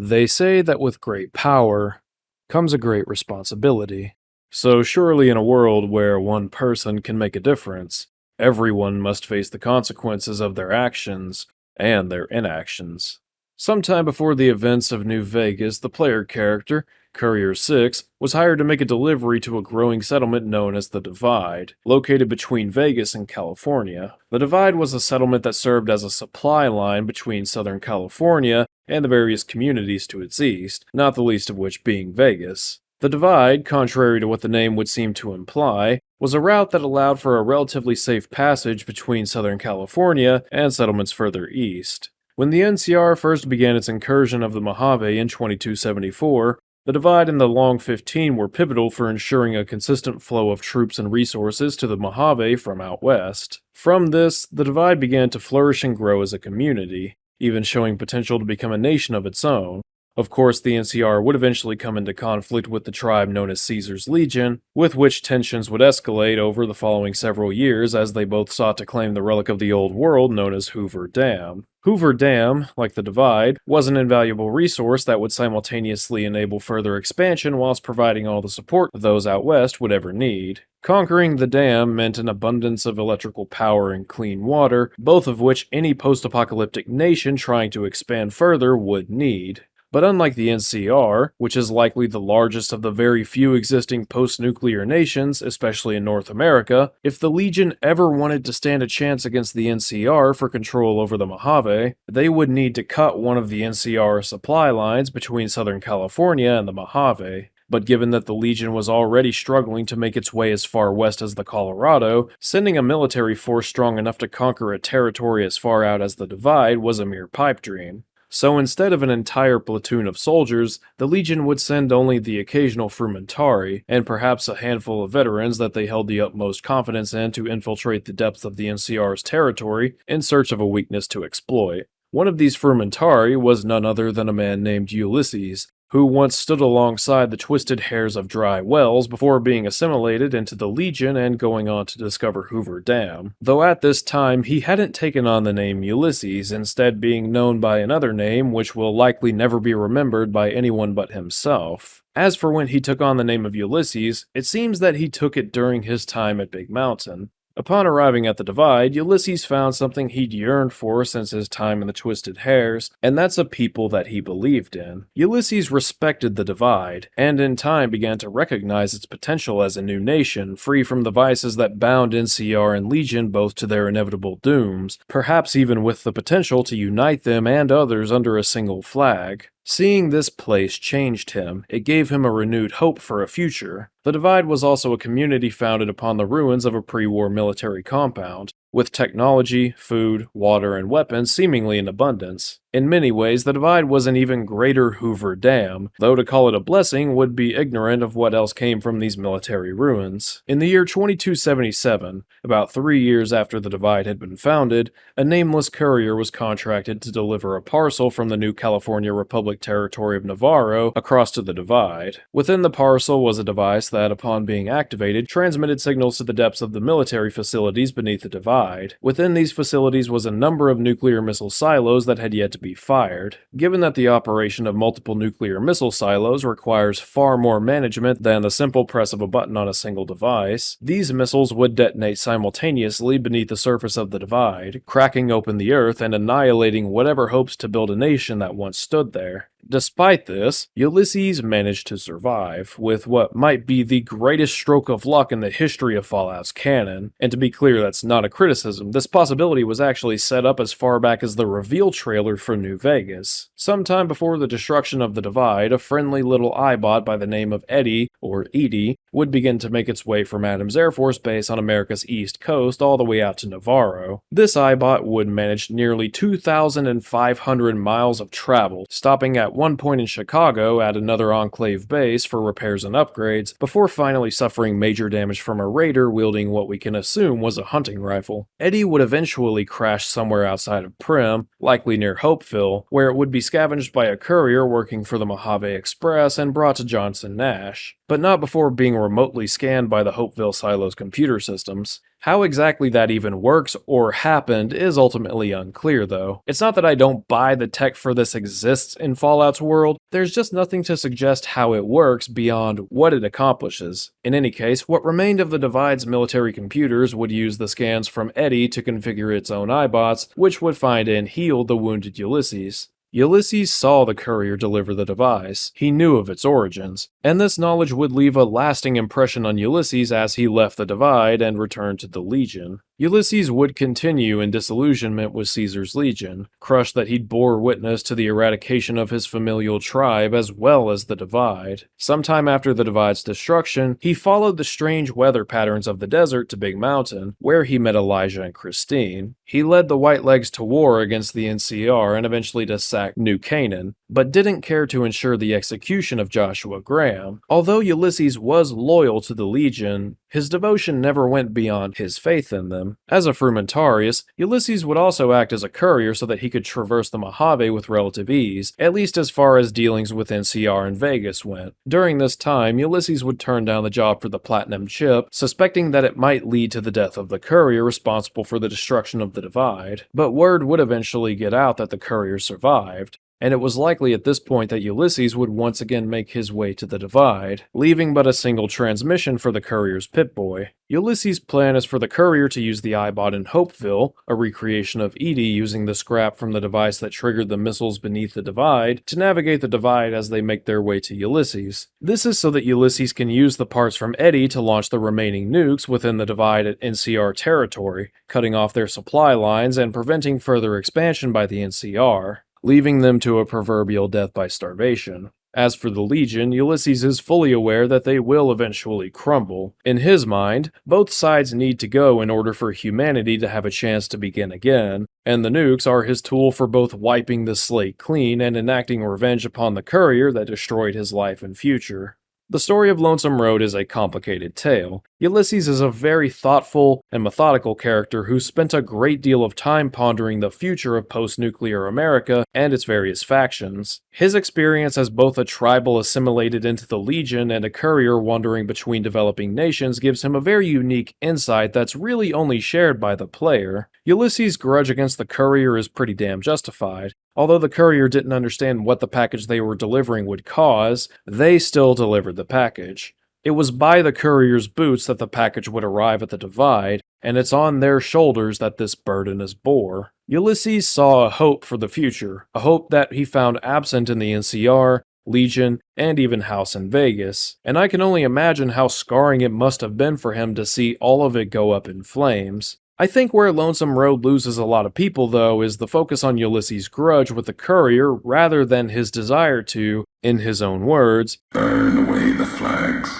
They say that with great power comes a great responsibility. So, surely, in a world where one person can make a difference, everyone must face the consequences of their actions and their inactions. Sometime before the events of New Vegas, the player character, Courier 6, was hired to make a delivery to a growing settlement known as the Divide, located between Vegas and California. The Divide was a settlement that served as a supply line between Southern California and the various communities to its east, not the least of which being Vegas. The Divide, contrary to what the name would seem to imply, was a route that allowed for a relatively safe passage between Southern California and settlements further east. When the NCR first began its incursion of the Mojave in 2274, the Divide and the Long 15 were pivotal for ensuring a consistent flow of troops and resources to the Mojave from out west. From this, the Divide began to flourish and grow as a community, even showing potential to become a nation of its own. Of course, the NCR would eventually come into conflict with the tribe known as Caesar's Legion, with which tensions would escalate over the following several years as they both sought to claim the relic of the old world known as Hoover Dam. Hoover Dam, like the Divide, was an invaluable resource that would simultaneously enable further expansion whilst providing all the support those out west would ever need. Conquering the dam meant an abundance of electrical power and clean water, both of which any post-apocalyptic nation trying to expand further would need. But unlike the NCR, which is likely the largest of the very few existing post-nuclear nations, especially in North America, if the Legion ever wanted to stand a chance against the NCR for control over the Mojave, they would need to cut one of the NCR supply lines between Southern California and the Mojave. But given that the Legion was already struggling to make its way as far west as the Colorado, sending a military force strong enough to conquer a territory as far out as the Divide was a mere pipe dream. So instead of an entire platoon of soldiers, the Legion would send only the occasional frumentari, and perhaps a handful of veterans that they held the utmost confidence in to infiltrate the depths of the NCR's territory in search of a weakness to exploit. One of these frumentari was none other than a man named Ulysses, who once stood alongside the twisted hairs of dry wells before being assimilated into the Legion and going on to discover Hoover Dam, though at this time he hadn't taken on the name Ulysses, instead being known by another name which will likely never be remembered by anyone but himself. As for when he took on the name of Ulysses, it seems that he took it during his time at Big Mountain. Upon arriving at the Divide, Ulysses found something he'd yearned for since his time in the Twisted Hairs, and that's a people that he believed in. Ulysses respected the Divide, and in time began to recognize its potential as a new nation, free from the vices that bound NCR and Legion both to their inevitable dooms, perhaps even with the potential to unite them and others under a single flag. Seeing this place changed him. It gave him a renewed hope for a future. The Divide was also a community founded upon the ruins of a pre-war military compound, with technology, food, water, and weapons seemingly in abundance. In many ways, the Divide was an even greater Hoover Dam, though to call it a blessing would be ignorant of what else came from these military ruins. In the year 2277, about 3 years after the Divide had been founded, a nameless courier was contracted to deliver a parcel from the new California Republic territory of Navarro across to the Divide. Within the parcel was a device that, upon being activated, transmitted signals to the depths of the military facilities beneath the Divide. Within these facilities was a number of nuclear missile silos that had yet to be fired. Given that the operation of multiple nuclear missile silos requires far more management than the simple press of a button on a single device, these missiles would detonate simultaneously beneath the surface of the Divide, cracking open the earth and annihilating whatever hopes to build a nation that once stood there. Despite this, Ulysses managed to survive, with what might be the greatest stroke of luck in the history of Fallout's canon. And to be clear, that's not a criticism. This possibility was actually set up as far back as the reveal trailer for New Vegas. Sometime before the destruction of the Divide, a friendly little iBot by the name of Eddie, or Edie, would begin to make its way from Adams Air Force Base on America's east coast all the way out to Navarro. This iBot would manage nearly 2,500 miles of travel, stopping at one point in Chicago at another Enclave base for repairs and upgrades, before finally suffering major damage from a raider wielding what we can assume was a hunting rifle. Eddie would eventually crash somewhere outside of Primm, likely near Hopeville, where it would be scavenged by a courier working for the Mojave Express and brought to Johnson Nash, but not before being remotely scanned by the Hopeville silo's computer systems. How exactly that even works or happened is ultimately unclear, though. It's not that I don't buy the tech for this exists in Fallout's world, there's just nothing to suggest how it works beyond what it accomplishes. In any case, what remained of the Divide's military computers would use the scans from Eddie to configure its own iBots, which would find and heal the wounded Ulysses. Ulysses saw the courier deliver the device. He knew of its origins, and this knowledge would leave a lasting impression on Ulysses as he left the Divide and returned to the Legion. Ulysses would continue in disillusionment with Caesar's Legion, crushed that he'd bore witness to the eradication of his familial tribe as well as the Divide. Sometime after the Divide's destruction, he followed the strange weather patterns of the desert to Big Mountain, where he met Elijah and Christine. He led the Whitelegs to war against the NCR and eventually to sack New Canaan, but didn't care to ensure the execution of Joshua Graham. Although Ulysses was loyal to the Legion, his devotion never went beyond his faith in them. As a frumentarius, Ulysses would also act as a courier so that he could traverse the Mojave with relative ease, at least as far as dealings with NCR and Vegas went. During this time, Ulysses would turn down the job for the Platinum Chip, suspecting that it might lead to the death of the courier responsible for the destruction of the Divide. But word would eventually get out that the courier survived, and it was likely at this point that Ulysses would once again make his way to the Divide, leaving but a single transmission for the courier's Pip-Boy. Ulysses' plan is for the courier to use the iBot in Hopeville, a recreation of Edie using the scrap from the device that triggered the missiles beneath the Divide, to navigate the Divide as they make their way to Ulysses. This is so that Ulysses can use the parts from Eddie to launch the remaining nukes within the Divide at NCR territory, cutting off their supply lines and preventing further expansion by the NCR, leaving them to a proverbial death by starvation. As for the Legion, Ulysses is fully aware that they will eventually crumble. In his mind, both sides need to go in order for humanity to have a chance to begin again, and the nukes are his tool for both wiping the slate clean and enacting revenge upon the courier that destroyed his life and future. The story of Lonesome Road is a complicated tale. Ulysses is a very thoughtful and methodical character who spent a great deal of time pondering the future of post-nuclear America and its various factions. His experience as both a tribal assimilated into the Legion and a courier wandering between developing nations gives him a very unique insight that's really only shared by the player. Ulysses' grudge against the courier is pretty damn justified. Although the courier didn't understand what the package they were delivering would cause, they still delivered the package. It was by the courier's boots that the package would arrive at the Divide, and it's on their shoulders that this burden is bore. Ulysses saw a hope for the future, a hope that he found absent in the NCR, Legion, and even House in Vegas, and I can only imagine how scarring it must have been for him to see all of it go up in flames. I think where Lonesome Road loses a lot of people, though, is the focus on Ulysses' grudge with the courier rather than his desire to, in his own words, burn away the flags.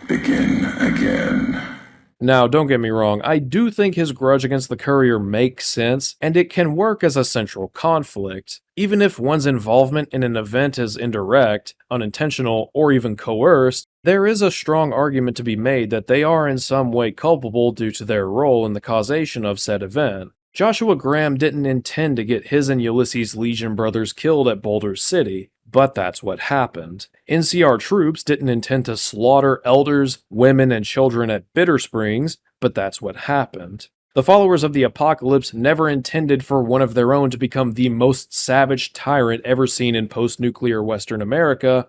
Begin again. Now, don't get me wrong, I do think his grudge against the courier makes sense, and it can work as a central conflict. Even if one's involvement in an event is indirect, unintentional, or even coerced, there is a strong argument to be made that they are in some way culpable due to their role in the causation of said event. Joshua Graham didn't intend to get his and Ulysses' Legion brothers killed at Boulder City, but that's what happened. NCR troops didn't intend to slaughter elders, women, and children at Bitter Springs, but that's what happened. The followers of the Apocalypse never intended for one of their own to become the most savage tyrant ever seen in post-nuclear Western America,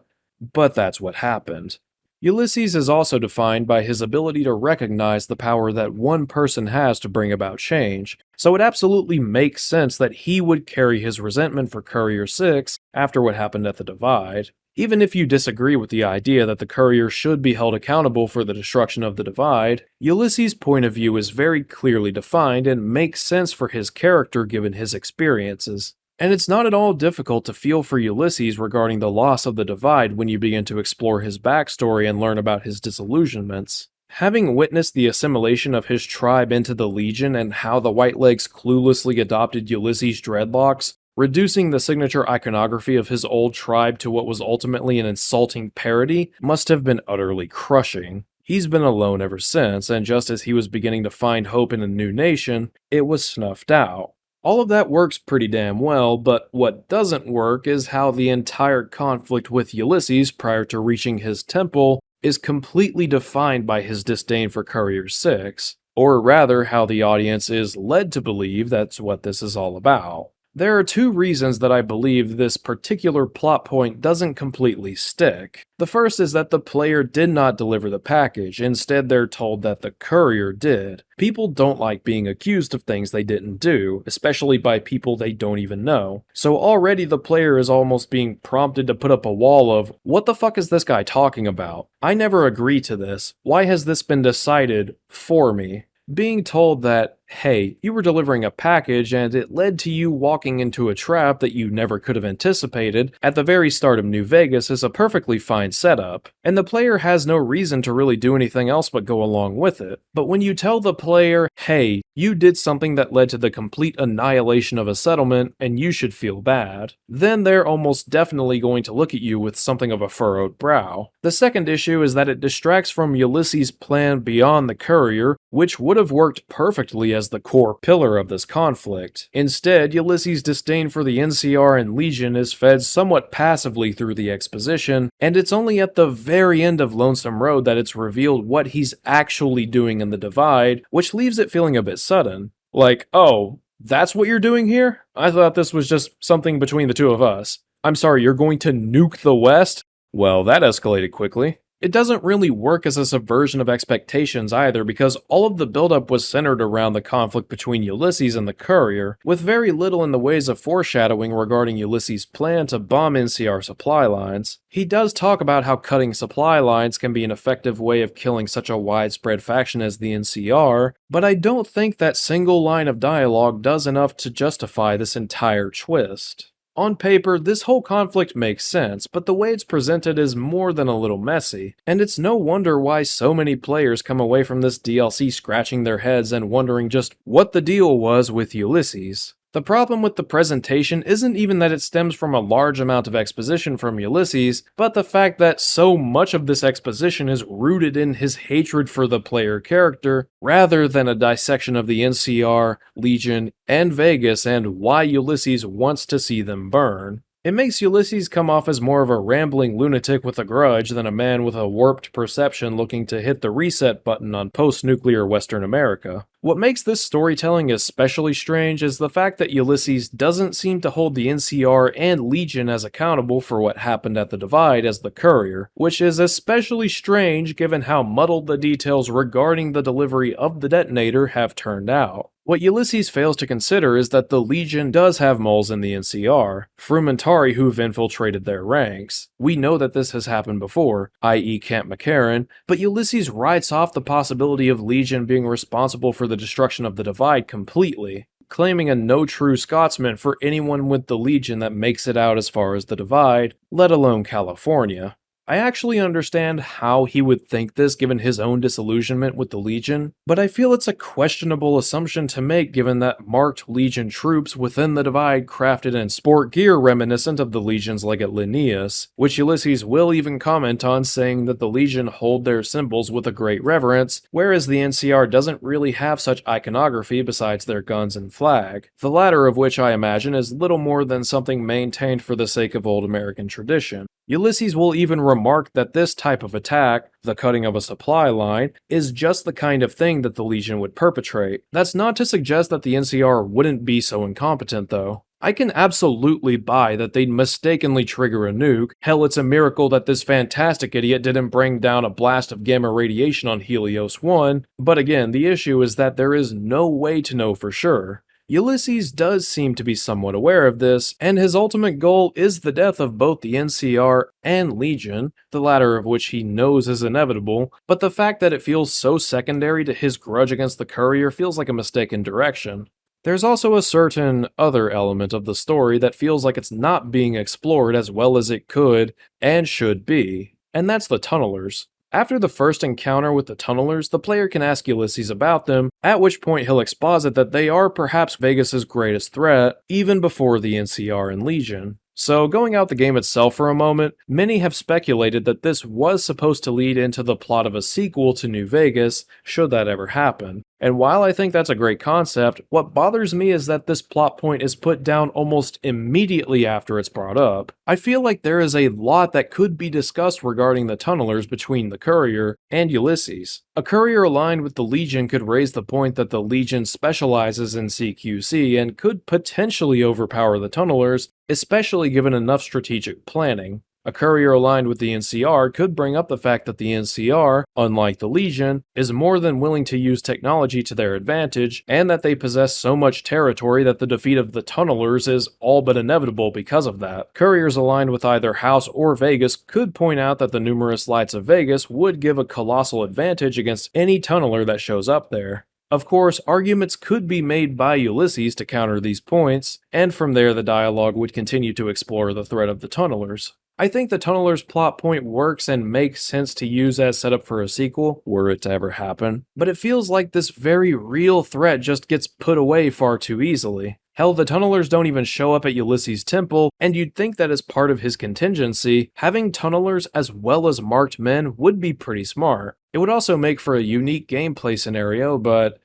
but that's what happened. Ulysses is also defined by his ability to recognize the power that one person has to bring about change, so it absolutely makes sense that he would carry his resentment for Courier 6 after what happened at the Divide. Even if you disagree with the idea that the courier should be held accountable for the destruction of the Divide, Ulysses' point of view is very clearly defined and makes sense for his character given his experiences. And it's not at all difficult to feel for Ulysses regarding the loss of the Divide when you begin to explore his backstory and learn about his disillusionments. Having witnessed the assimilation of his tribe into the Legion and how the Whitelegs cluelessly adopted Ulysses' dreadlocks, reducing the signature iconography of his old tribe to what was ultimately an insulting parody must have been utterly crushing. He's been alone ever since, and just as he was beginning to find hope in a new nation, it was snuffed out. All of that works pretty damn well, but what doesn't work is how the entire conflict with Ulysses prior to reaching his temple is completely defined by his disdain for Courier 6. or rather, how the audience is led to believe that's what this is all about. There are two reasons that I believe this particular plot point doesn't completely stick. The first is that the player did not deliver the package, instead they're told that the courier did. People don't like being accused of things they didn't do, especially by people they don't even know. So already the player is almost being prompted to put up a wall of, what the fuck is this guy talking about? I never agree to this. Why has this been decided for me? Being told that, hey, you were delivering a package and it led to you walking into a trap that you never could have anticipated at the very start of New Vegas is a perfectly fine setup, and the player has no reason to really do anything else but go along with it. But when you tell the player, hey, you did something that led to the complete annihilation of a settlement and you should feel bad, then they're almost definitely going to look at you with something of a furrowed brow. The second issue is that it distracts from Ulysses' plan beyond the courier, which would have worked perfectly as the core pillar of this conflict. Instead, Ulysses' disdain for the NCR and Legion is fed somewhat passively through the exposition, and it's only at the very end of Lonesome Road that it's revealed what he's actually doing in the Divide, which leaves it feeling a bit sudden. Like, oh, that's what you're doing here? I thought this was just something between the two of us. I'm sorry, you're going to nuke the West? Well, that escalated quickly. It doesn't really work as a subversion of expectations either, because all of the buildup was centered around the conflict between Ulysses and the courier, with very little in the ways of foreshadowing regarding Ulysses' plan to bomb NCR supply lines. He does talk about how cutting supply lines can be an effective way of killing such a widespread faction as the NCR, but I don't think that single line of dialogue does enough to justify this entire twist. On paper, this whole conflict makes sense, but the way it's presented is more than a little messy, and it's no wonder why so many players come away from this DLC scratching their heads and wondering just what the deal was with Ulysses. The problem with the presentation isn't even that it stems from a large amount of exposition from Ulysses, but the fact that so much of this exposition is rooted in his hatred for the player character, rather than a dissection of the NCR, Legion, and Vegas and why Ulysses wants to see them burn. It makes Ulysses come off as more of a rambling lunatic with a grudge than a man with a warped perception looking to hit the reset button on post-nuclear Western America. What makes this storytelling especially strange is the fact that Ulysses doesn't seem to hold the NCR and Legion as accountable for what happened at the Divide as the courier, which is especially strange given how muddled the details regarding the delivery of the detonator have turned out. What Ulysses fails to consider is that the Legion does have moles in the NCR, Frumentari who've infiltrated their ranks. We know that this has happened before, i.e. Camp McCarran, but Ulysses writes off the possibility of Legion being responsible for the destruction of the Divide completely, claiming a no true Scotsman for anyone with the Legion that makes it out as far as the Divide, let alone California. I actually understand how he would think this given his own disillusionment with the Legion, but I feel it's a questionable assumption to make given that marked Legion troops within the Divide crafted in sport gear reminiscent of the Legions like at Linnaeus, which Ulysses will even comment on, saying that the Legion hold their symbols with a great reverence, whereas the NCR doesn't really have such iconography besides their guns and flag, the latter of which I imagine is little more than something maintained for the sake of old American tradition. Ulysses will even remark that this type of attack, the cutting of a supply line, is just the kind of thing that the Legion would perpetrate. That's not to suggest that the NCR wouldn't be so incompetent though. I can absolutely buy that they'd mistakenly trigger a nuke. Hell, it's a miracle that this fantastic idiot didn't bring down a blast of gamma radiation on Helios 1, but again, the issue is that there is no way to know for sure. Ulysses does seem to be somewhat aware of this, and his ultimate goal is the death of both the NCR and Legion, the latter of which he knows is inevitable, but the fact that it feels so secondary to his grudge against the courier feels like a mistaken direction. There's also a certain other element of the story that feels like it's not being explored as well as it could and should be, and that's the tunnelers. After the first encounter with the tunnelers, the player can ask Ulysses about them, at which point he'll exposit that they are perhaps Vegas' greatest threat, even before the NCR and Legion. So going out the game itself for a moment, many have speculated that this was supposed to lead into the plot of a sequel to New Vegas, should that ever happen. And while I think that's a great concept, what bothers me is that this plot point is put down almost immediately after it's brought up. I feel like there is a lot that could be discussed regarding the tunnelers between the Courier and Ulysses. A Courier aligned with the Legion could raise the point that the Legion specializes in CQC and could potentially overpower the tunnelers, especially given enough strategic planning. A courier aligned with the NCR could bring up the fact that the NCR, unlike the Legion, is more than willing to use technology to their advantage, and that they possess so much territory that the defeat of the Tunnelers is all but inevitable because of that. Couriers aligned with either House or Vegas could point out that the numerous lights of Vegas would give a colossal advantage against any tunneler that shows up there. Of course, arguments could be made by Ulysses to counter these points, and from there the dialogue would continue to explore the threat of the tunnelers. I think the Tunneler's plot point works and makes sense to use as setup for a sequel, were it to ever happen, but it feels like this very real threat just gets put away far too easily. Hell, the Tunnelers don't even show up at Ulysses' temple, and you'd think that as part of his contingency, having Tunnelers as well as marked men would be pretty smart. It would also make for a unique gameplay scenario, but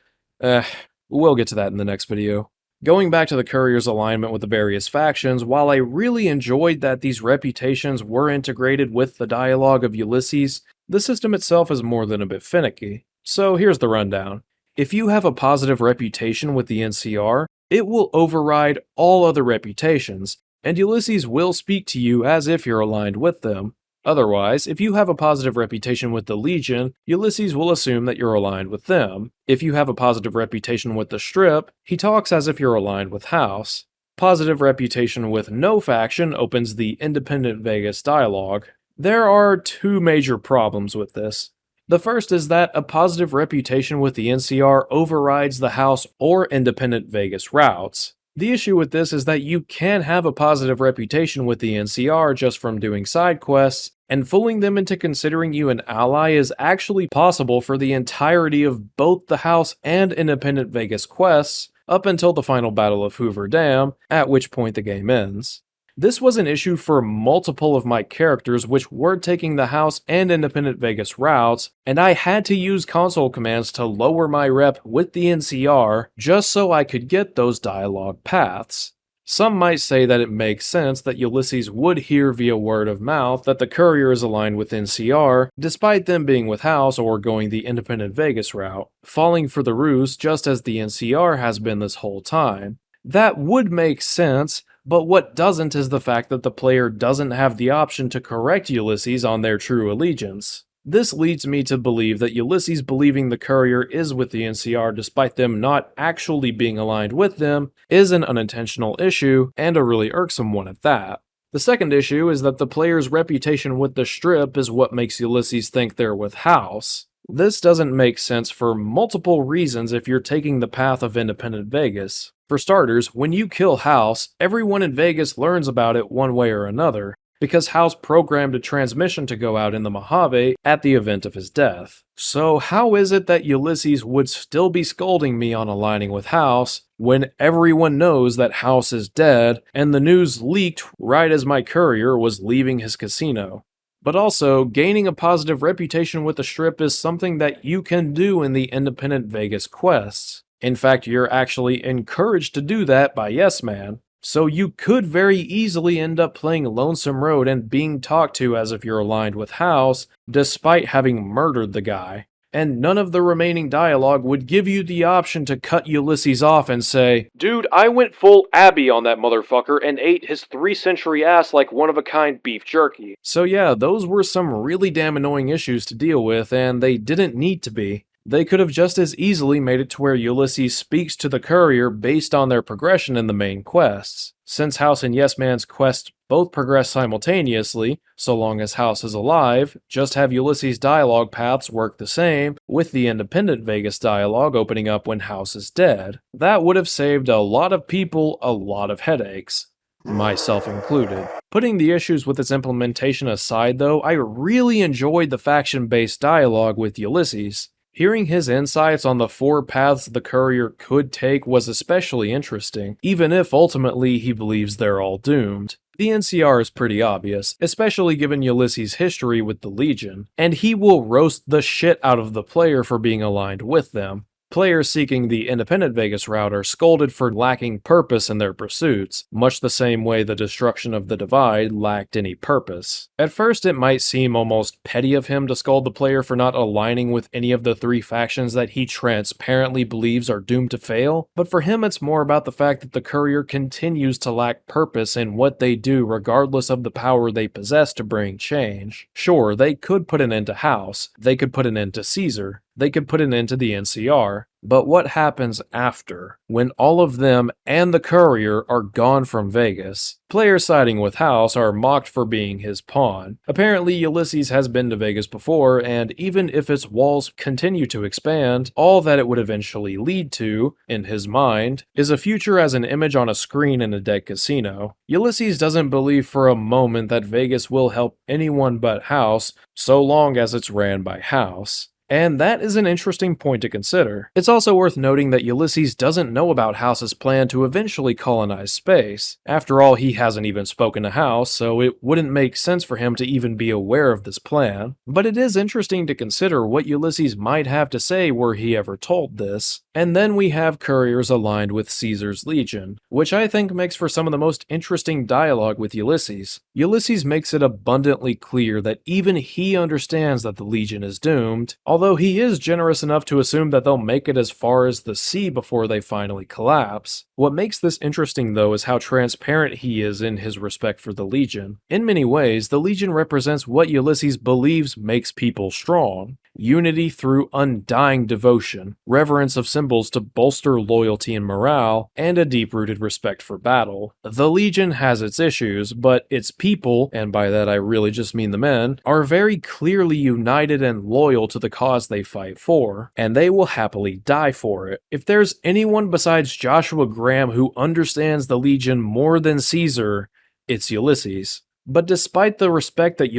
we'll get to that in the next video. Going back to the Courier's alignment with the various factions, while I really enjoyed that these reputations were integrated with the dialogue of Ulysses, the system itself is more than a bit finicky. So here's the rundown. If you have a positive reputation with the NCR, it will override all other reputations, and Ulysses will speak to you as if you're aligned with them. Otherwise, if you have a positive reputation with the Legion, Ulysses will assume that you're aligned with them. If you have a positive reputation with the Strip, he talks as if you're aligned with House. Positive reputation with no faction opens the Independent Vegas dialogue. There are two major problems with this. The first is that a positive reputation with the NCR overrides the House or Independent Vegas routes. The issue with this is that you can have a positive reputation with the NCR just from doing side quests, and fooling them into considering you an ally is actually possible for the entirety of both the House and Independent Vegas quests, up until the final battle of Hoover Dam, at which point the game ends. This was an issue for multiple of my characters which were taking the House and Independent Vegas routes, and I had to use console commands to lower my rep with the NCR just so I could get those dialogue paths. Some might say that it makes sense that Ulysses would hear via word of mouth that the Courier is aligned with NCR, despite them being with House or going the Independent Vegas route, falling for the ruse just as the NCR has been this whole time. That would make sense, but what doesn't is the fact that the player doesn't have the option to correct Ulysses on their true allegiance. This leads me to believe that Ulysses believing the Courier is with the NCR despite them not actually being aligned with them is an unintentional issue, and a really irksome one at that. The second issue is that the player's reputation with the Strip is what makes Ulysses think they're with House. This doesn't make sense for multiple reasons if you're taking the path of Independent Vegas. For starters, when you kill House, everyone in Vegas learns about it one way or another, because House programmed a transmission to go out in the Mojave at the event of his death. So how is it that Ulysses would still be scolding me on aligning with House when everyone knows that House is dead and the news leaked right as my courier was leaving his casino? But also, gaining a positive reputation with the Strip is something that you can do in the Independent Vegas quests. In fact, you're actually encouraged to do that by Yes Man. So you could very easily end up playing Lonesome Road and being talked to as if you're aligned with House, despite having murdered the guy. And none of the remaining dialogue would give you the option to cut Ulysses off and say, "Dude, I went full Abby on that motherfucker and ate his 3th-century ass like one-of-a-kind beef jerky." So yeah, those were some really damn annoying issues to deal with, and they didn't need to be. They could have just as easily made it to where Ulysses speaks to the Courier based on their progression in the main quests. Since House and Yes Man's quests both progress simultaneously, so long as House is alive, just have Ulysses' dialogue paths work the same, with the Independent Vegas dialogue opening up when House is dead. That would have saved a lot of people a lot of headaches. Myself included. Putting the issues with its implementation aside though, I really enjoyed the faction-based dialogue with Ulysses. Hearing his insights on the 4 paths the Courier could take was especially interesting, even if ultimately he believes they're all doomed. The NCR is pretty obvious, especially given Ulysses' history with the Legion, and he will roast the shit out of the player for being aligned with them. Players seeking the independent Vegas route are scolded for lacking purpose in their pursuits, much the same way the destruction of the Divide lacked any purpose. At first, it might seem almost petty of him to scold the player for not aligning with any of the three factions that he transparently believes are doomed to fail, but for him it's more about the fact that the courier continues to lack purpose in what they do regardless of the power they possess to bring change. Sure, they could put an end to House, they could put an end to Caesar, they could put an end to the NCR, but what happens after, when all of them and the courier are gone from Vegas? Players siding with House are mocked for being his pawn. Apparently, Ulysses has been to Vegas before, and even if its walls continue to expand, all that it would eventually lead to, in his mind, is a future as an image on a screen in a dead casino. Ulysses doesn't believe for a moment that Vegas will help anyone but House, so long as it's ran by House. And that is an interesting point to consider. It's also worth noting that Ulysses doesn't know about House's plan to eventually colonize space. After all, he hasn't even spoken to House, so it wouldn't make sense for him to even be aware of this plan. But it is interesting to consider what Ulysses might have to say were he ever told this. And then we have couriers aligned with Caesar's legion, which I think makes for some of the most interesting dialogue with Ulysses. Ulysses makes it abundantly clear that even he understands that the legion is doomed, although he is generous enough to assume that they'll make it as far as the sea before they finally collapse. What makes this interesting though is how transparent he is in his respect for the Legion. In many ways, the Legion represents what Ulysses believes makes people strong. Unity through undying devotion, reverence of symbols to bolster loyalty and morale, and a deep-rooted respect for battle. The Legion has its issues, but its people, and by that I really just mean the men, are very clearly united and loyal to the cause they fight for, and they will happily die for it. If there's anyone besides Joshua Graham who understands the Legion more than Caesar, it's Ulysses. But despite the respect that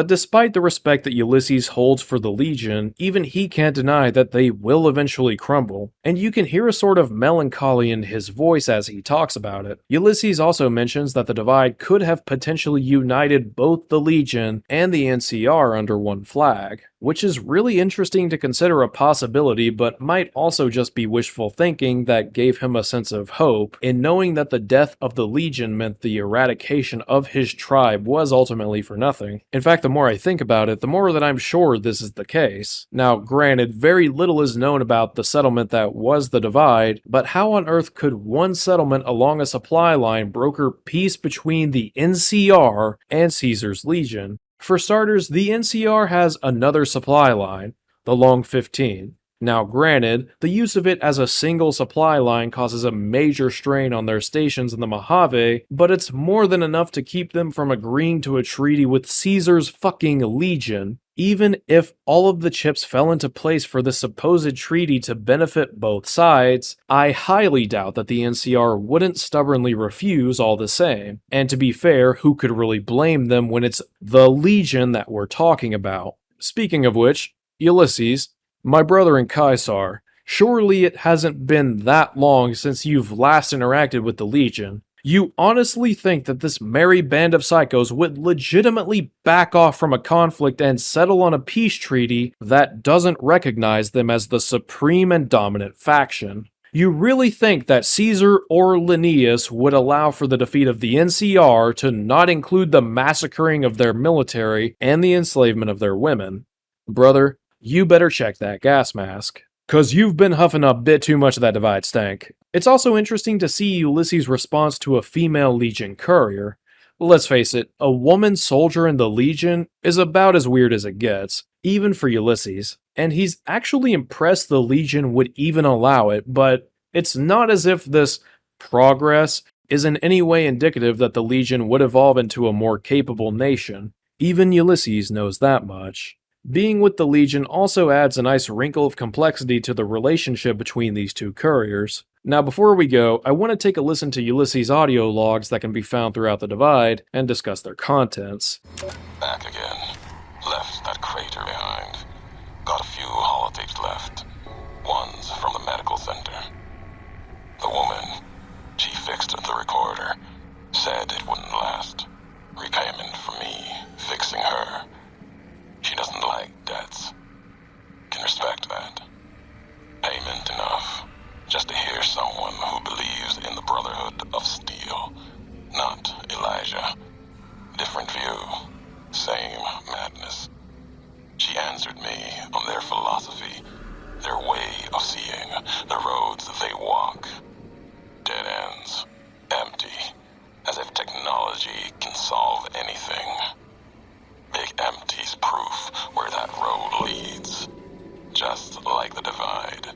despite the respect that Ulysses holds for the Legion, even he can't deny that they will eventually crumble. And you can hear a sort of melancholy in his voice as he talks about it. Ulysses also mentions that the Divide could have potentially united both the Legion and the NCR under one flag, which is really interesting to consider a possibility, but might also just be wishful thinking that gave him a sense of hope in knowing that the death of the Legion meant the eradication of his tribe was ultimately for nothing. In fact, the more I think about it, the more that I'm sure this is the case. Now, granted, very little is known about the settlement that was the Divide, but how on earth could one settlement along a supply line broker peace between the NCR and Caesar's Legion? For starters, the NCR has another supply line, the Long 15. Now granted, the use of it as a single supply line causes a major strain on their stations in the Mojave, but it's more than enough to keep them from agreeing to a treaty with Caesar's fucking Legion. Even if all of the chips fell into place for the supposed treaty to benefit both sides, I highly doubt that the NCR wouldn't stubbornly refuse all the same. And to be fair, who could really blame them when it's the Legion that we're talking about? Speaking of which, Ulysses, my brother in Caesar, surely it hasn't been that long since you've last interacted with the Legion. You honestly think that this merry band of psychos would legitimately back off from a conflict and settle on a peace treaty that doesn't recognize them as the supreme and dominant faction? You really think that Caesar or Linnaeus would allow for the defeat of the NCR to not include the massacring of their military and the enslavement of their women? Brother, you better check that gas mask, 'cause you've been huffing a bit too much of that Divide stank. It's also interesting to see Ulysses' response to a female Legion courier. Let's face it, a woman soldier in the Legion is about as weird as it gets, even for Ulysses, and he's actually impressed the Legion would even allow it, but it's not as if this progress is in any way indicative that the Legion would evolve into a more capable nation. Even Ulysses knows that much. Being with the Legion also adds a nice wrinkle of complexity to the relationship between these two couriers. Now before we go, I want to take a listen to Ulysses' audio logs that can be found throughout the Divide and discuss their contents. Back again. Left that crater behind. Got a few holotapes left. One's from the medical center. The woman, she fixed the recorder. Said it wouldn't last. Repayment for me, fixing her. She doesn't like debts. Can respect that. Different view, same madness. She answered me on their philosophy, their way of seeing, the roads they walk. Dead ends, empty, as if technology can solve anything. Big empty's proof where that road leads. Just like the divide,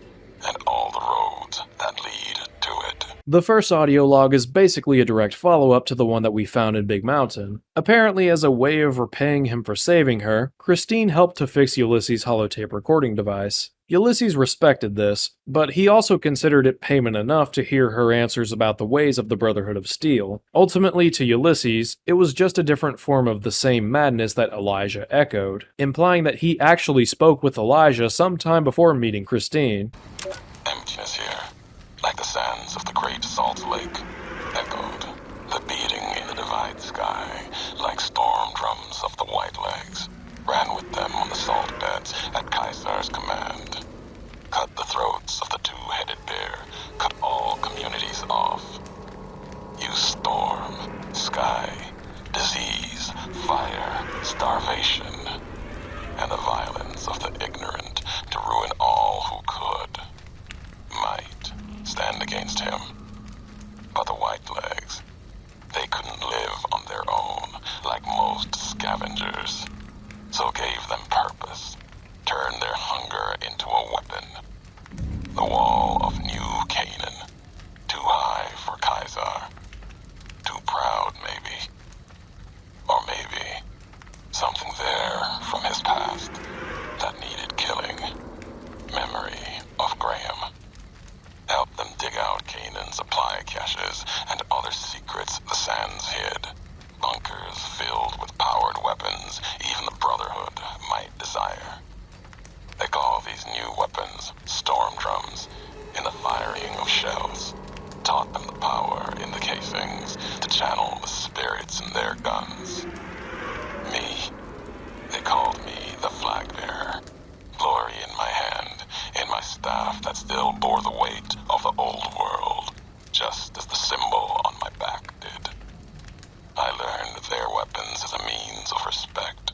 and all the roads that lead to it. The first audio log is basically a direct follow-up to the one that we found in Big Mountain. Apparently, as a way of repaying him for saving her, Christine helped to fix Ulysses' holotape recording device. Ulysses respected this, but he also considered it payment enough to hear her answers about the ways of the Brotherhood of Steel. Ultimately, to Ulysses, it was just a different form of the same madness that Elijah echoed, implying that he actually spoke with Elijah sometime before meeting Christine. Emptiness here, like the sands of the great salt lake, echoed, the beating in the divide sky, like storm drums of the white legs, ran with them on the salt beds at Caesar's command. Cut the throats of the two-headed bear, cut all communities off. Use storm, sky, disease, fire, starvation, and the violence of the ignorant to ruin all who could. Might stand against him. But the whitelegs, they couldn't live on their own like most scavengers, so gave them purpose, turned their hunger into a weapon. The wall of New Canaan, too high for Caesar, too proud maybe, or maybe something there from his past that needed killing. Memory of Graham. Help them dig out Canaan's supply caches and other secrets the sands hid. Bunkers filled with powered weapons even the Brotherhood might desire. They call these new weapons storm drums in the firing of shells. Taught them the power in the casings to channel the spirits in their guns. Me, they called me the flag bearer. Glory in my hand, in my staff that still bore the weight of the old world, just as the symbol on my back did. I learned their weapons as a means of respect,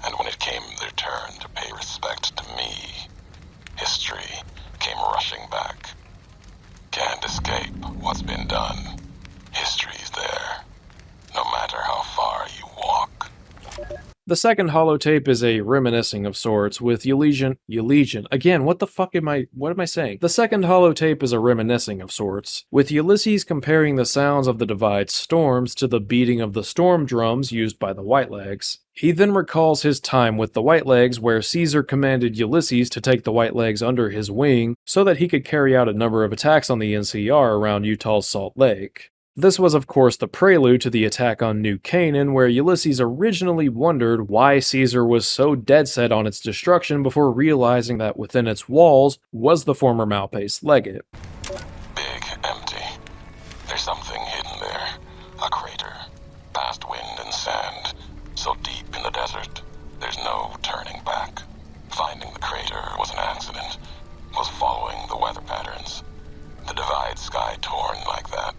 and when it came their turn to pay respect to me, history came rushing back. Can't escape what's been done. History's there, no matter how far you walk. The second holotape is a reminiscing of sorts, with Ulysses. Again, what am I saying? The second holotape is a reminiscing of sorts, with Ulysses comparing the sounds of the Divide's storms to the beating of the storm drums used by the Whitelegs. He then recalls his time with the Whitelegs, where Caesar commanded Ulysses to take the Whitelegs under his wing so that he could carry out a number of attacks on the NCR around Utah's Salt Lake. This was, of course, the prelude to the attack on New Canaan, where Ulysses originally wondered why Caesar was so dead set on its destruction before realizing that within its walls was the former Malpace legate. Big, empty. There's something hidden there. A crater. Past wind and sand. So deep in the desert, there's no turning back. Finding the crater was an accident. Was following the weather patterns. The divide sky torn like that.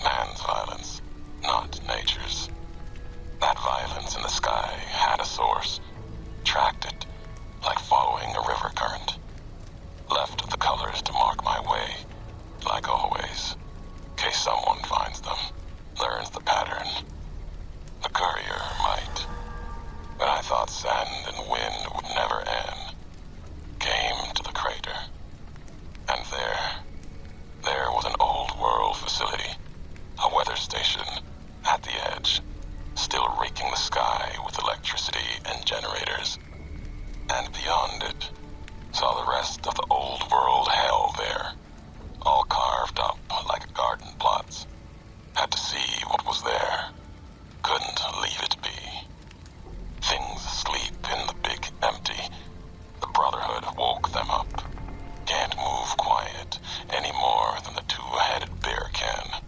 Man's violence, not nature's. That violence in the sky had a source. Tracked it, like following a river current. Left the colors to mark my way, like always. In case someone finds them, learns the pattern. The courier might. But I thought sand and wind would never end. Came to the crater. And there was an old world facility. A weather station at the edge, still raking the sky with electricity and generators. And beyond it, saw the rest of the old world hell there, all carved up like garden plots. Had to see what was there, couldn't leave it be. Things sleep in the big empty. The Brotherhood woke them up. Can't move quiet any more than the two-headed bear can.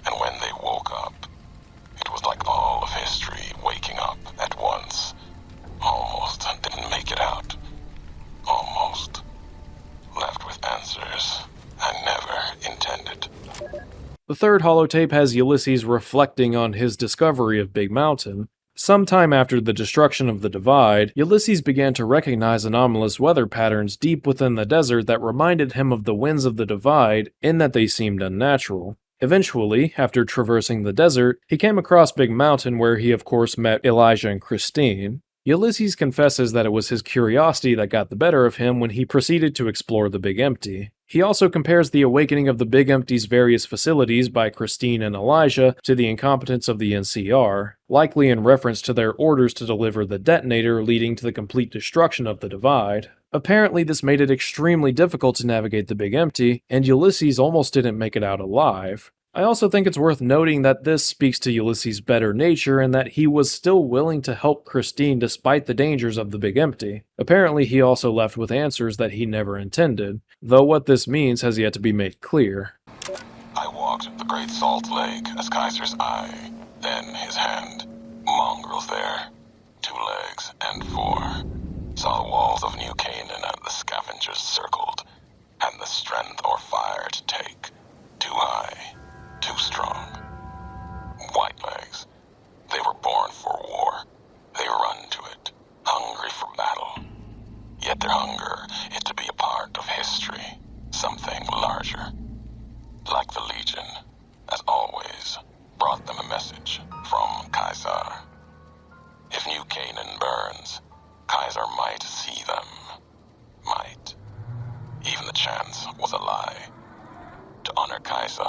And when they woke up, it was like all of history waking up at once. Almost didn't make it out. Almost. Left with answers I never intended. The third holotape has Ulysses reflecting on his discovery of Big Mountain. Sometime after the destruction of the Divide, Ulysses began to recognize anomalous weather patterns deep within the desert that reminded him of the winds of the Divide in that they seemed unnatural. Eventually, after traversing the desert, he came across Big Mountain where he of course met Elijah and Christine. Ulysses confesses that it was his curiosity that got the better of him when he proceeded to explore the Big Empty. He also compares the awakening of the Big Empty's various facilities by Christine and Elijah to the incompetence of the NCR, likely in reference to their orders to deliver the detonator leading to the complete destruction of the Divide. Apparently, this made it extremely difficult to navigate the Big Empty, and Ulysses almost didn't make it out alive. I also think it's worth noting that this speaks to Ulysses' better nature and that he was still willing to help Christine despite the dangers of the Big Empty. Apparently, he also left with answers that he never intended, though what this means has yet to be made clear. I walked the Great Salt Lake as Kaiser's eye, then his hand. Mongrels there, 2 legs and 4. Saw the walls of New Canaan and the scavengers circled, and the strength or fire to take. Too high, too strong. White legs. They were born for war. They run to it, hungry for battle. Yet their hunger is to be a part of history, something larger. Like the Legion, as always, brought them a message from Kaiser. If New Canaan burns, Kaiser might see them. Might. Even the chance was a lie. To honor Kaiser,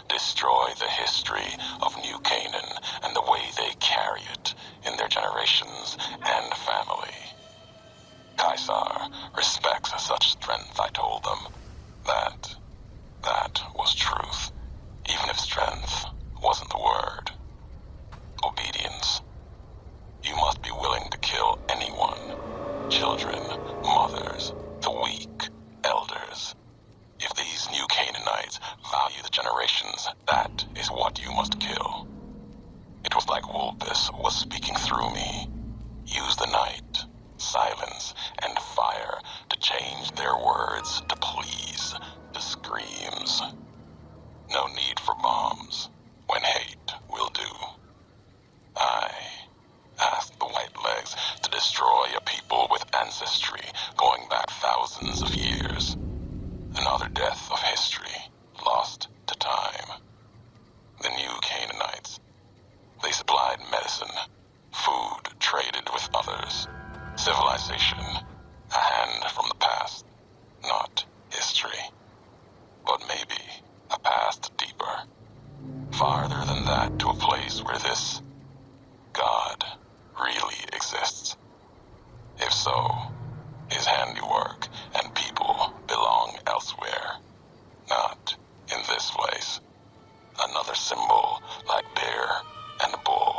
destroy the history of New Canaan and the way they carry it in their generations and family. Kaiser respects such strength, I told them. That was truth, even if strength wasn't the word. Obedience. You must be willing to kill anyone. Children, mothers, the weak, elders. If these New Canaanites value the generations, that is what you must kill. It was like Wolpus was speaking through me. Use the night, silence, and fire to change their words to please, to screams. No need for bombs, when hate will do. I asked the White Legs to destroy a people with ancestry going back thousands of years. Another death of history, lost to time. The New Canaanites. They supplied medicine, food traded with others, civilization, a hand from the past, not history. But maybe a past deeper, farther than that, to a place where this God really exists. If so, his handiwork and people belong elsewhere, not in this place. Another symbol like bear and bull,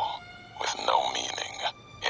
with no meaning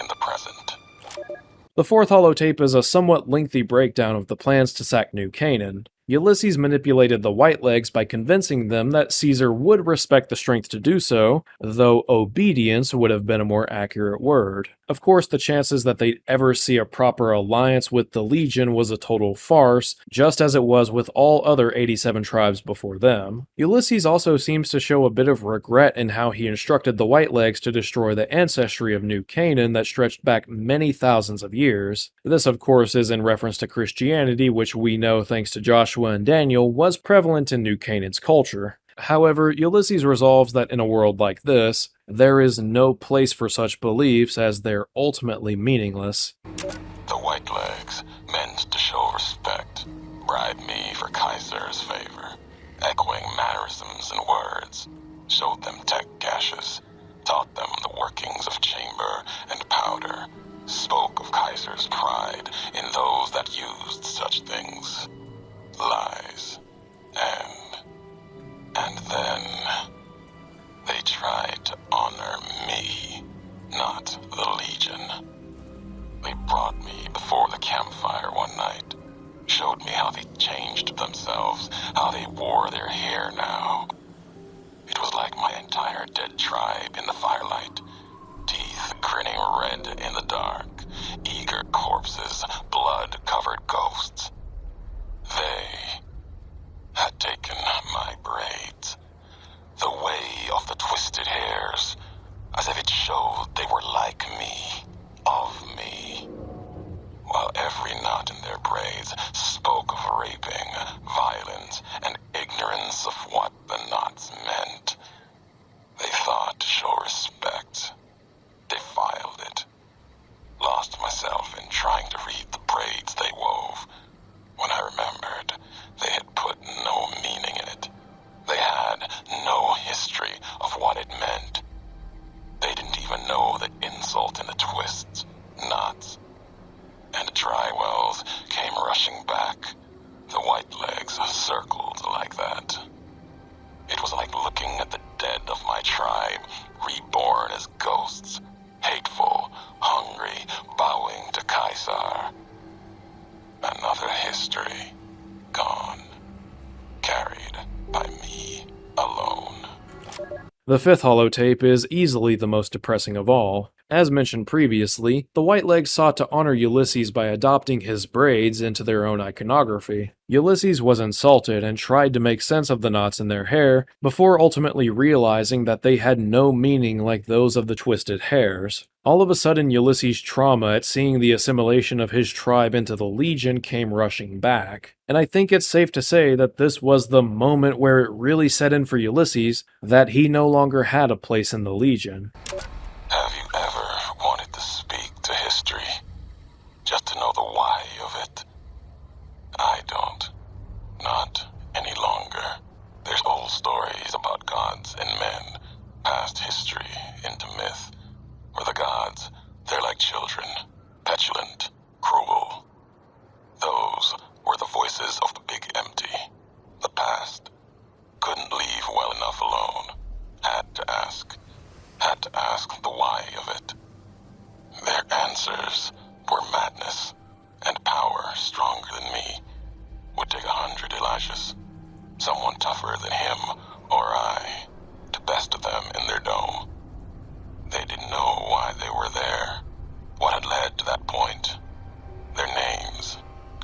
in the present. The fourth holotape is a somewhat lengthy breakdown of the plans to sack New Canaan. Ulysses manipulated the White Legs by convincing them that Caesar would respect the strength to do so, though obedience would have been a more accurate word. Of course, the chances that they'd ever see a proper alliance with the Legion was a total farce, just as it was with all other 87 tribes before them. Ulysses also seems to show a bit of regret in how he instructed the White Legs to destroy the ancestry of New Canaan that stretched back many thousands of years. This, of course, is in reference to Christianity, which we know, thanks to Joshua and Daniel, was prevalent in New Canaan's culture. However, Ulysses resolves that in a world like this, there is no place for such beliefs as they're ultimately meaningless. The White Legs meant to show respect, bribe me for Kaiser's favor, echoing mannerisms and words, showed them tech caches, taught them the workings of chamber and powder, spoke of Kaiser's pride in those that used such things. Lies. And then they tried to honor me, not the Legion. They brought me before the campfire one night, showed me how they changed themselves, how they wore their hair now. It was like my entire dead tribe in the firelight, teeth grinning red in the dark, eager corpses, blood-covered ghosts. They had taken my braids, the twisted hairs, as if it showed they were like me, of me. While every knot in their braids spoke of raping, violence, and ignorance of what the knots meant. They thought to show respect. Defiled it. Lost myself in trying to read the braids they wove, when I remembered they had put no meaning in it. They had no history of what it meant. They didn't even know the insult in the twists, knots, and the dry wells came rushing back. The white legs circled like that. It was like looking at the dead of my tribe, reborn as ghosts, hateful, hungry, bowing to Caesar. Another history, gone, carried by me alone. The fifth holotape is easily the most depressing of all. As mentioned previously, the Whitelegs sought to honor Ulysses by adopting his braids into their own iconography. Ulysses was insulted and tried to make sense of the knots in their hair, before ultimately realizing that they had no meaning like those of the twisted hairs. All of a sudden, Ulysses' trauma at seeing the assimilation of his tribe into the Legion came rushing back, and I think it's safe to say that this was the moment where it really set in for Ulysses that he no longer had a place in the Legion. Have you ever wanted to speak to history, just to know the why of it? I don't. Not any longer. There's old stories about gods and men, past history into myth, where the gods, they're like children, petulant, cruel. Those were the voices of the big empty. The past couldn't leave well enough alone. Had to ask the why of it. Their answers were madness and power stronger than me. Would take 100 Elijahs, someone tougher than him or I, to best them in their dome. They didn't know why they were there, what had led to that point. Their names,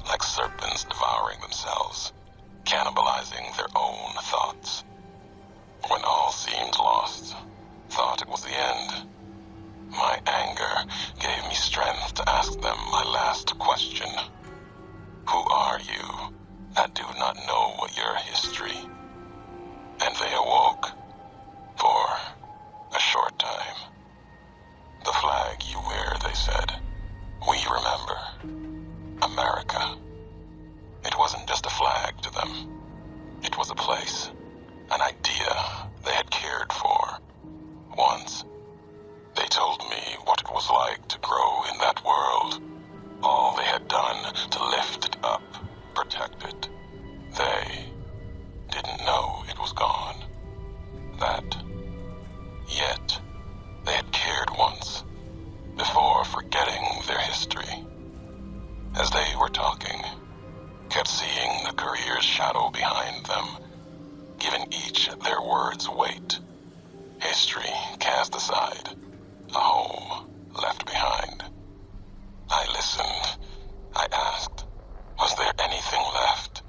like serpents devouring themselves, cannibalizing their own thoughts. When all seemed lost, thought it was the end. My anger gave me strength to ask them my last question. Who are you that do not know your history? And they awoke for a short time. The flag you wear, they said, we remember. America. It wasn't just a flag to them. It was a place, an idea they had cared for. Once, they told me what it was like to grow in that world. All they had done to lift it up, protect it. They didn't know it was gone. Yet, they had cared once, before forgetting their history. As they were talking, kept seeing the career's shadow behind them, giving each their words weight. History cast aside, a home left behind. I listened. I asked, was there anything left?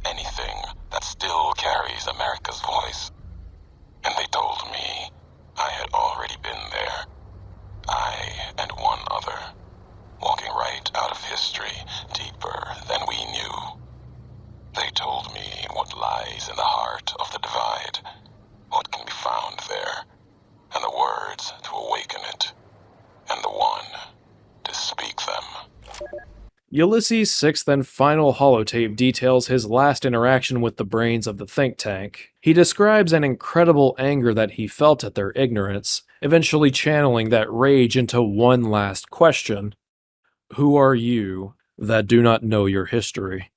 Anything that still carries America's voice? And they told me I had already been there. I and one other, walking right out of history, deeper than we knew. They told me what lies in the heart of the divide, what can be found there, and the words to awaken it, and the one to speak them. Ulysses' sixth and final holotape details his last interaction with the brains of the think tank. He describes an incredible anger that he felt at their ignorance, eventually channeling that rage into one last question. Who are you that do not know your history?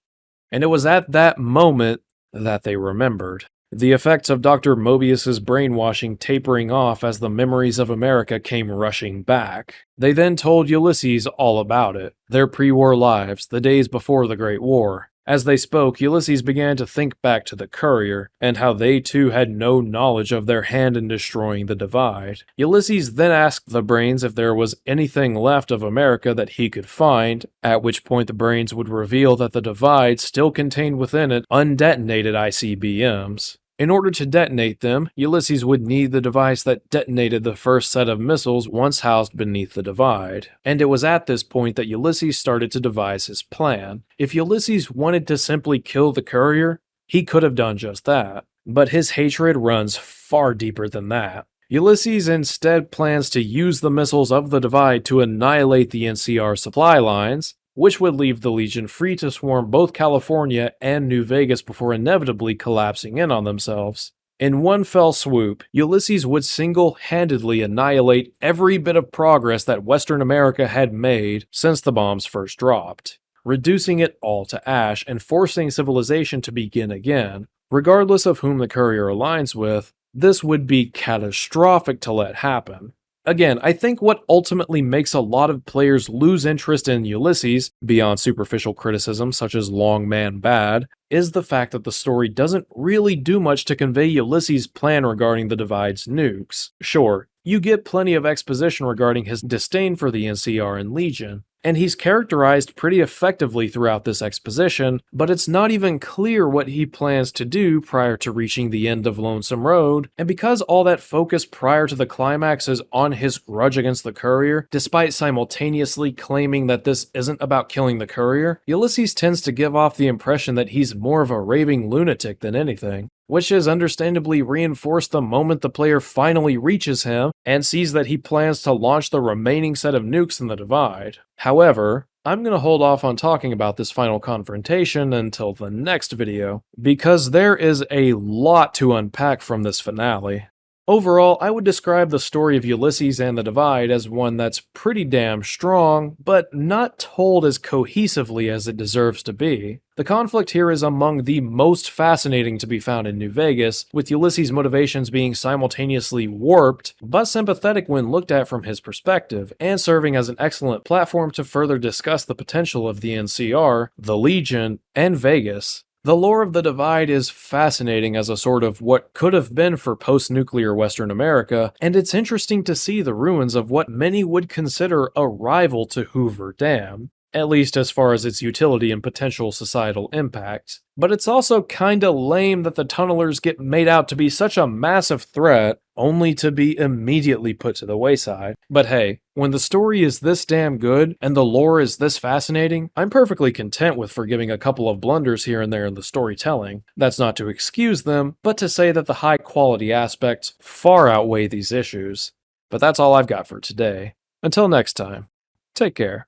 And it was at that moment that they remembered. The effects of Dr. Mobius's brainwashing tapering off as the memories of America came rushing back. They then told Ulysses all about it, their pre-war lives, the days before the Great War. As they spoke, Ulysses began to think back to the courier, and how they too had no knowledge of their hand in destroying the divide. Ulysses then asked the brains if there was anything left of America that he could find, at which point the brains would reveal that the divide still contained within it undetonated ICBMs. In order to detonate them, Ulysses would need the device that detonated the first set of missiles once housed beneath the divide. And it was at this point that Ulysses started to devise his plan. If Ulysses wanted to simply kill the courier, he could have done just that. But his hatred runs far deeper than that. Ulysses instead plans to use the missiles of the divide to annihilate the NCR supply lines, which would leave the Legion free to swarm both California and New Vegas before inevitably collapsing in on themselves. In one fell swoop, Ulysses would single-handedly annihilate every bit of progress that Western America had made since the bombs first dropped, reducing it all to ash and forcing civilization to begin again. Regardless of whom the courier aligns with, this would be catastrophic to let happen. Again, I think what ultimately makes a lot of players lose interest in Ulysses, beyond superficial criticism such as long man bad, is the fact that the story doesn't really do much to convey Ulysses' plan regarding the Divide's nukes. Sure, you get plenty of exposition regarding his disdain for the NCR and Legion, and he's characterized pretty effectively throughout this exposition, but it's not even clear what he plans to do prior to reaching the end of Lonesome Road, and because all that focus prior to the climax is on his grudge against the courier, despite simultaneously claiming that this isn't about killing the courier, Ulysses tends to give off the impression that he's more of a raving lunatic than anything, which is understandably reinforced the moment the player finally reaches him and sees that he plans to launch the remaining set of nukes in the Divide. However, I'm going to hold off on talking about this final confrontation until the next video, because there is a lot to unpack from this finale. Overall, I would describe the story of Ulysses and the Divide as one that's pretty damn strong, but not told as cohesively as it deserves to be. The conflict here is among the most fascinating to be found in New Vegas, with Ulysses' motivations being simultaneously warped, but sympathetic when looked at from his perspective, and serving as an excellent platform to further discuss the potential of the NCR, the Legion, and Vegas. The lore of the Divide is fascinating as a sort of what could have been for post-nuclear Western America, and it's interesting to see the ruins of what many would consider a rival to Hoover Dam, at least as far as its utility and potential societal impact. But it's also kinda lame that the tunnelers get made out to be such a massive threat, only to be immediately put to the wayside. But hey, when the story is this damn good, and the lore is this fascinating, I'm perfectly content with forgiving a couple of blunders here and there in the storytelling. That's not to excuse them, but to say that the high quality aspects far outweigh these issues. But that's all I've got for today. Until next time, take care.